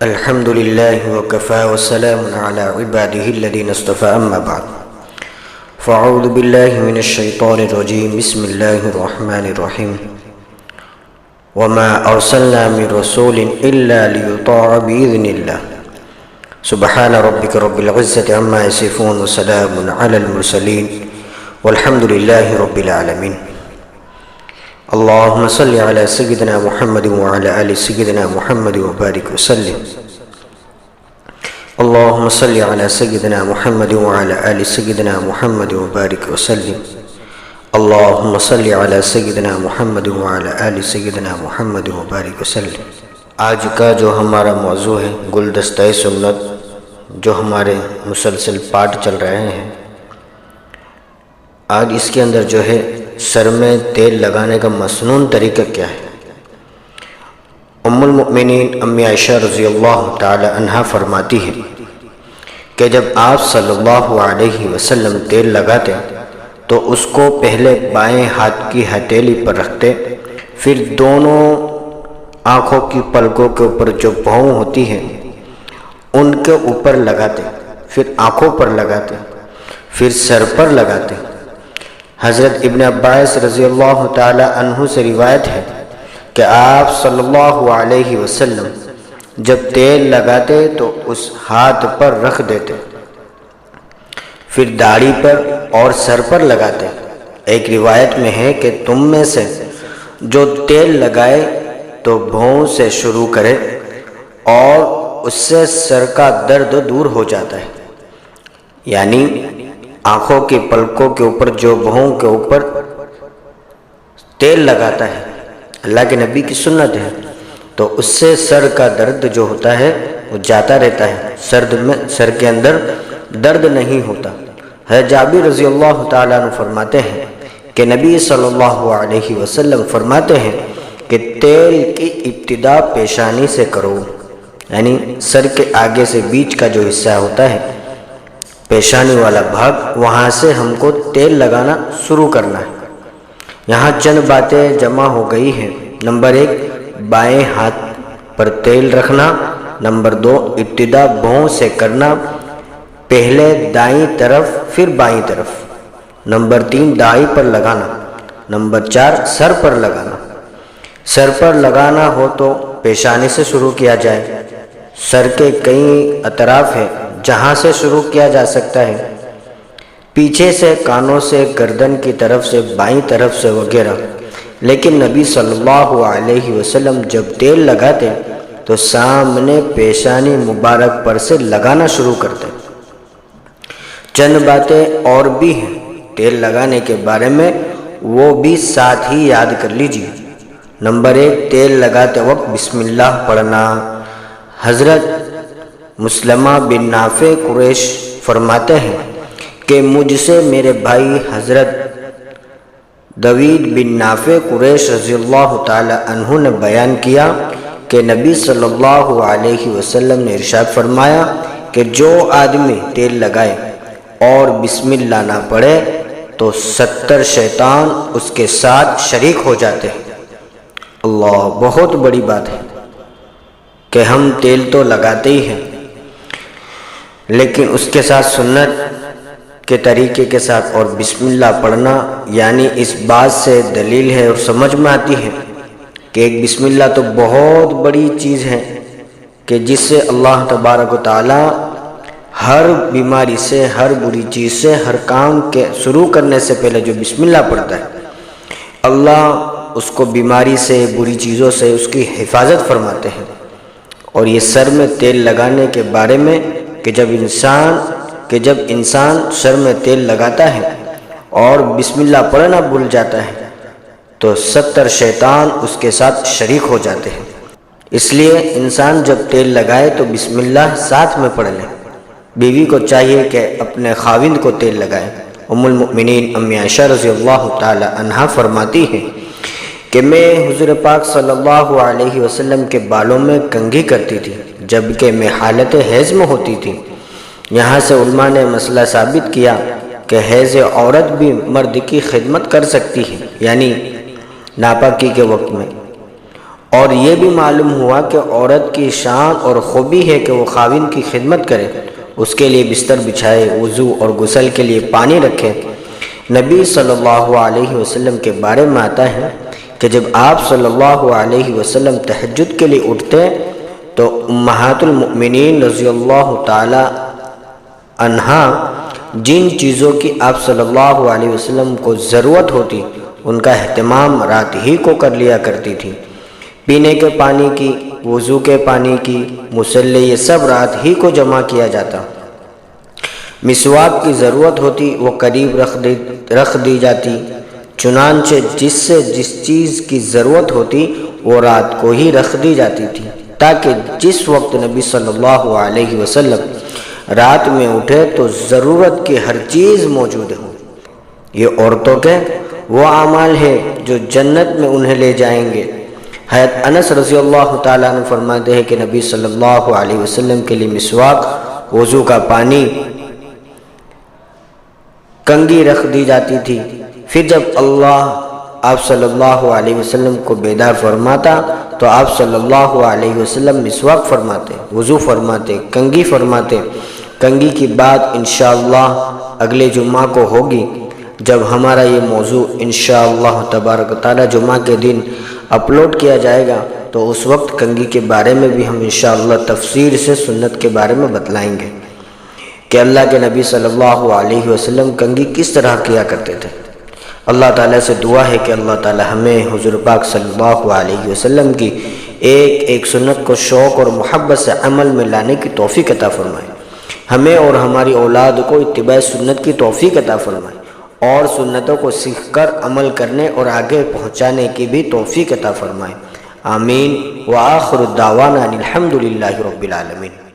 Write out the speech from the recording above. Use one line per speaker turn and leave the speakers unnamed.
الحمد لله وكفى وسلام على عباده الذين اصطفى أما بعد فأعوذ بالله من الشيطان الرجيم بسم الله الرحمن الرحيم وما أرسلنا من رسول إلا ليطاع بإذن الله سبحان ربك رب العزة عما يصفون وسلام على المرسلين والحمد لله رب العالمين اللهم صل على سيدنا محمد وعلى آل سيدنا محمد وبارك وسلم اللهم صل على سيدنا محمد وعلى آل سيدنا محمد وبارك وسلم اللهم صل على سيدنا محمد وعلى آل سيدنا محمد وبارك وسلم۔ آج کا جو ہمارا موضوع ہے گلدستہ سنت، جو ہمارے مسلسل پاٹ چل رہے ہیں، آج اس کے اندر جو ہے سر میں تیل لگانے کا مسنون طریقہ کیا ہے۔ ام المؤمنین امی عائشہ رضی اللہ تعالی عنہا فرماتی ہے کہ جب آپ صلی اللہ علیہ وسلم تیل لگاتے تو اس کو پہلے بائیں ہاتھ کی ہتھیلی پر رکھتے، پھر دونوں آنکھوں کی پلکوں کے اوپر جو بھون ہوتی ہے ان کے اوپر لگاتے، پھر آنکھوں پر لگاتے، پھر سر پر لگاتے۔ حضرت ابن عباس رضی اللہ تعالی عنہ سے روایت ہے کہ آپ صلی اللہ علیہ وسلم جب تیل لگاتے تو اس ہاتھ پر رکھ دیتے، پھر داڑھی پر اور سر پر لگاتے۔ ایک روایت میں ہے کہ تم میں سے جو تیل لگائے تو بھون سے شروع کرے اور اس سے سر کا درد دور ہو جاتا ہے، یعنی آنکھوں کی پلکوں کے اوپر جو بھون کے اوپر تیل لگاتا ہے، اللہ کے نبی کی سنت ہے، تو اس سے سر کا درد جو ہوتا ہے وہ جاتا رہتا ہے، سر کے اندر درد نہیں ہوتا ہے۔ جابر رضی اللہ تعالیٰ عنہ فرماتے ہیں کہ نبی صلی اللہ علیہ وسلم فرماتے ہیں کہ تیل کی ابتدا پیشانی سے کرو، یعنی سر کے آگے سے بیچ کا جو حصہ ہوتا ہے، پیشانی والا بھاگ، وہاں سے ہم کو تیل لگانا شروع کرنا ہے۔ یہاں چند باتیں جمع ہو گئی ہیں۔ نمبر 1، بائیں ہاتھ پر تیل رکھنا۔ نمبر 2، ابتدا بھون سے کرنا، پہلے دائیں طرف پھر بائیں طرف۔ نمبر 3، داڑھی پر لگانا۔ نمبر 4، سر پر لگانا۔ سر پر لگانا ہو تو پیشانی سے شروع کیا جائے۔ سر کے کئی اطراف ہیں جہاں سے شروع کیا جا سکتا ہے، پیچھے سے، کانوں سے، گردن کی طرف سے، بائیں طرف سے وغیرہ، لیکن نبی صلی اللہ علیہ وسلم جب تیل لگاتے تو سامنے پیشانی مبارک پر سے لگانا شروع کرتے۔ چند باتیں اور بھی ہیں تیل لگانے کے بارے میں، وہ بھی ساتھ ہی یاد کر لیجیے۔ نمبر 1، تیل لگاتے وقت بسم اللہ پڑھنا۔ حضرت مسلمہ بن نافع قریش فرماتے ہیں کہ مجھ سے میرے بھائی حضرت دوید بن نافع قریش رضی اللہ تعالی عنہ نے بیان کیا کہ نبی صلی اللہ علیہ وسلم نے ارشاد فرمایا کہ جو آدمی تیل لگائے اور بسم اللہ نہ پڑھے تو 70 شیطان اس کے ساتھ شریک ہو جاتے ہیں۔ اللہ، بہت بڑی بات ہے کہ ہم تیل تو لگاتے ہی ہیں، لیکن اس کے ساتھ سنت کے طریقے کے ساتھ اور بسم اللہ پڑھنا، یعنی اس بات سے دلیل ہے اور سمجھ میں آتی ہے کہ ایک بسم اللہ تو بہت بڑی چیز ہے کہ جس سے اللہ تبارک و تعالی ہر بیماری سے، ہر بری چیز سے، ہر کام کے شروع کرنے سے پہلے جو بسم اللہ پڑھتا ہے، اللہ اس کو بیماری سے، بری چیزوں سے اس کی حفاظت فرماتے ہیں۔ اور یہ سر میں تیل لگانے کے بارے میں کہ جب انسان سر میں تیل لگاتا ہے اور بسم اللہ پڑھنا بھول جاتا ہے تو 70 شیطان اس کے ساتھ شریک ہو جاتے ہیں۔ اس لیے انسان جب تیل لگائے تو بسم اللہ ساتھ میں پڑھ لے۔ بیوی کو چاہیے کہ اپنے خاوند کو تیل لگائے۔ ام المؤمنین امی عائشہ رضی اللہ تعالی عنہا فرماتی ہیں کہ میں حضور پاک صلی اللہ علیہ وسلم کے بالوں میں کنگھی کرتی تھی جبکہ میں حالت حیض میں ہوتی تھی۔ یہاں سے علماء نے مسئلہ ثابت کیا کہ حیض عورت بھی مرد کی خدمت کر سکتی ہے، یعنی ناپاکی کے وقت میں، اور یہ بھی معلوم ہوا کہ عورت کی شان اور خوبی ہے کہ وہ خاوند کی خدمت کرے، اس کے لیے بستر بچھائے، وضو اور غسل کے لیے پانی رکھے۔ نبی صلی اللہ علیہ وسلم کے بارے میں آتا ہے کہ جب آپ صلی اللہ علیہ وسلم تہجد کے لیے اٹھتے تو امہات المؤمنین رضی اللہ تعالی عنہا جن چیزوں کی آپ صلی اللہ علیہ وسلم کو ضرورت ہوتی ان کا اہتمام رات ہی کو کر لیا کرتی تھی۔ پینے کے پانی کی، وضو کے پانی کی، مصلی، یہ سب رات ہی کو جمع کیا جاتا۔ مسواک کی ضرورت ہوتی وہ قریب رکھ دی جاتی، چنانچہ جس سے جس چیز کی ضرورت ہوتی وہ رات کو ہی رکھ دی جاتی تھی، تاکہ جس وقت نبی صلی اللہ علیہ وسلم رات میں اٹھے تو ضرورت کی ہر چیز موجود ہو۔ یہ عورتوں کے وہ اعمال ہے جو جنت میں انہیں لے جائیں گے۔ حضرت انس رضی اللہ تعالیٰ عنہ فرماتے ہیں کہ نبی صلی اللہ علیہ وسلم کے لیے مسواک، وضو کا پانی، کنگھی رکھ دی جاتی تھی۔ پھر جب آپ صلی اللہ علیہ وسلم کو بیدار فرماتا تو آپ صلی اللہ علیہ وسلم مسواک فرماتے، وضو فرماتے، کنگھی فرماتے۔ کنگھی کی بات انشاءاللہ اگلے جمعہ کو ہوگی، جب ہمارا یہ موضوع انشاءاللہ تبارک و تعالی جمعہ کے دن اپلوڈ کیا جائے گا تو اس وقت کنگھی کے بارے میں بھی ہم انشاءاللہ تفسیر سے سنت کے بارے میں بتلائیں گے کہ اللہ کے نبی صلی اللہ علیہ وسلم کنگھی کس طرح کیا کرتے تھے۔ اللہ تعالیٰ سے دعا ہے کہ اللہ تعالیٰ ہمیں حضور پاک صلی اللہ علیہ وسلم کی ایک ایک سنت کو شوق اور محبت سے عمل میں لانے کی توفیق عطا فرمائے، ہمیں اور ہماری اولاد کو اتباع سنت کی توفیق عطا فرمائے، اور سنتوں کو سیکھ کر عمل کرنے اور آگے پہنچانے کی بھی توفیق عطا فرمائے۔ آمین۔ وآخر الدعوانا الحمد للہ رب العالمین۔